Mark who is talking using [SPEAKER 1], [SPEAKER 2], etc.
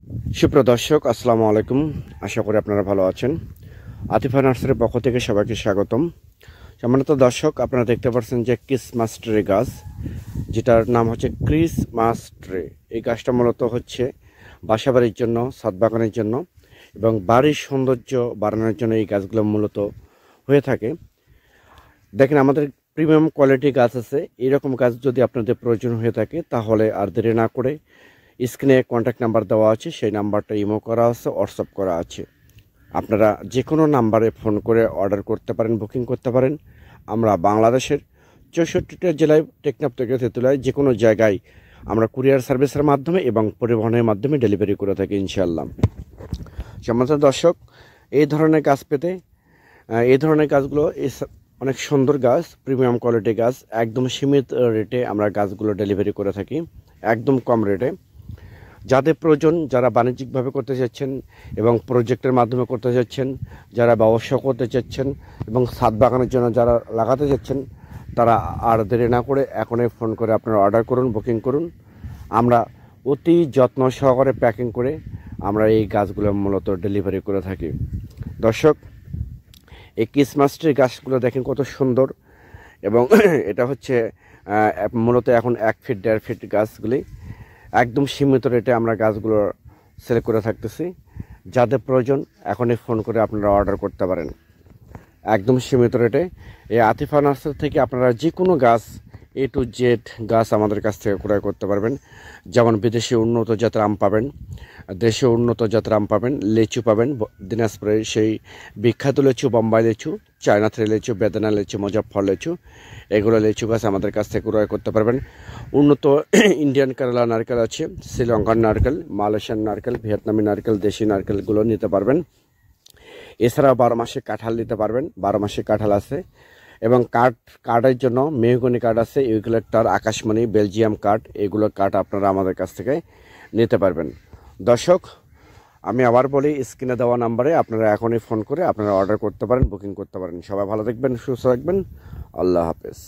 [SPEAKER 1] সুপ্রিয় দর্শক, আসসালামু আলাইকুম। আশা করি আপনারা ভালো আছেন। আতিফা নার্সারির পক্ষ থেকে সবাইকে স্বাগতম। সম্মানিত দর্শক, আপনারা দেখতে পাচ্ছেন যে ক্রিসমাস ট্রি গাছ, যেটার নাম হচ্ছে ক্রিসমাস ট্রি। এই গাছটা মূলত হচ্ছে বাসাবাড়ির জন্য, ছাদ বাগানের জন্য এবং বাড়ির সৌন্দর্য বাড়ানোর জন্য এই গাছগুলো মূলত হয়ে থাকে। দেখেন, আমাদের প্রিমিয়াম কোয়ালিটি গাছ আছে। এইরকম গাছ যদি আপনাদের প্রয়োজন হয়ে থাকে তাহলে আর দেরি না করে স্ক্রিনে কন্ট্যাক্ট নাম্বার দেওয়া আছে, সেই নাম্বারটা ইমো করা আছে, হোয়াটসঅ্যাপ করা আছে। আপনারা যে কোনো নাম্বারে ফোন করে অর্ডার করতে পারেন, বুকিং করতে পারেন। আমরা বাংলাদেশের 64টা জেলায়, টেকনাফ থেকে তেঁতুলায় যে কোনো জায়গায় আমরা কুরিয়ার সার্ভিসের মাধ্যমে এবং পরিবহনের মাধ্যমে ডেলিভারি করে থাকি ইনশাআল্লাহ। সম্মানিত দর্শক, এই ধরনের গাছ পেতে এই ধরনের গাছগুলো অনেক সুন্দর গাছ, প্রিমিয়াম কোয়ালিটি গাছ, একদম সীমিত রেটে আমরা গাছগুলো ডেলিভারি করে থাকি, একদম কম রেটে। যাদের প্রয়োজন, যারা বাণিজ্যিকভাবে করতে চাচ্ছেন এবং প্রজেক্টের মাধ্যমে করতে চাচ্ছেন, যারা ব্যবসা করতে চাচ্ছেন এবং ছাদ বাগানের জন্য যারা লাগাতে চাচ্ছেন, তারা আর দেরি না করে এখনই ফোন করে আপনারা অর্ডার করুন, বুকিং করুন। আমরা অতি যত্ন সহকারে প্যাকিং করে আমরা এই গাছগুলো মূলত ডেলিভারি করে থাকি। দর্শক, এই ক্রিসমাস ট্রি গাছগুলো দেখেন কত সুন্দর, এবং এটা হচ্ছে মূলত এখন 1 ফিট 1.5 ফিট গাছগুলি। একদম সীমিত রেটে আমরা গাছগুলো সেল করে থাকতেছি। যাদের প্রয়োজন এখনই ফোন করে আপনারা অর্ডার করতে পারেন, একদম সীমিত রেটে। এই আতিফা নার্সারি থেকে আপনারা যে কোনো গাছ A to Z গাছ আমাদের কাছ থেকে ক্রয় করতে পারবেন। যেমন বিদেশি উন্নত জাতের আম পাবেন, দেশীয় উন্নত জাতের আম পাবেন, লিচু পাবেন, দিনাজপুরের সেই বিখ্যাত লিচু, বোম্বাই লিচু, চায়না থ্রি লিচু, বেদানা লিচু, মুজাফফর লিচু, এগুলো লিচু গাছ আমাদের কাছ থেকে ক্রয় করতে পারবেন। উন্নত ইন্ডিয়ান কেরালা নারকেল আছে, শ্রীলঙ্কার নারকেল, মালয়েশিয়ান নারকেল, ভিয়েতনামি নারকেল, দেশি নারকেলগুলো নিতে পারবেন। এছাড়াও 12 মাসে কাঁঠাল নিতে পারবেন, 12 মাসে কাঁঠাল আছে। এবং কাঠের জন্য মেহগনি কাঠ আছে, ইউক্যালিপটাস, আকাশমণি, বেলজিয়াম কাঠ, এগুলো কাঠ আপনারা আমাদের কাছ থেকে নিতে পারবেন। দর্শক, আমি আবার বলি, স্ক্রিনে দেওয়া নাম্বারে আপনারা এখনই ফোন করে আপনারা অর্ডার করতে পারেন, বুকিং করতে পারেন। সবাই ভালো থাকবেন, সুস্থ থাকবেন। আল্লাহ হাফেজ।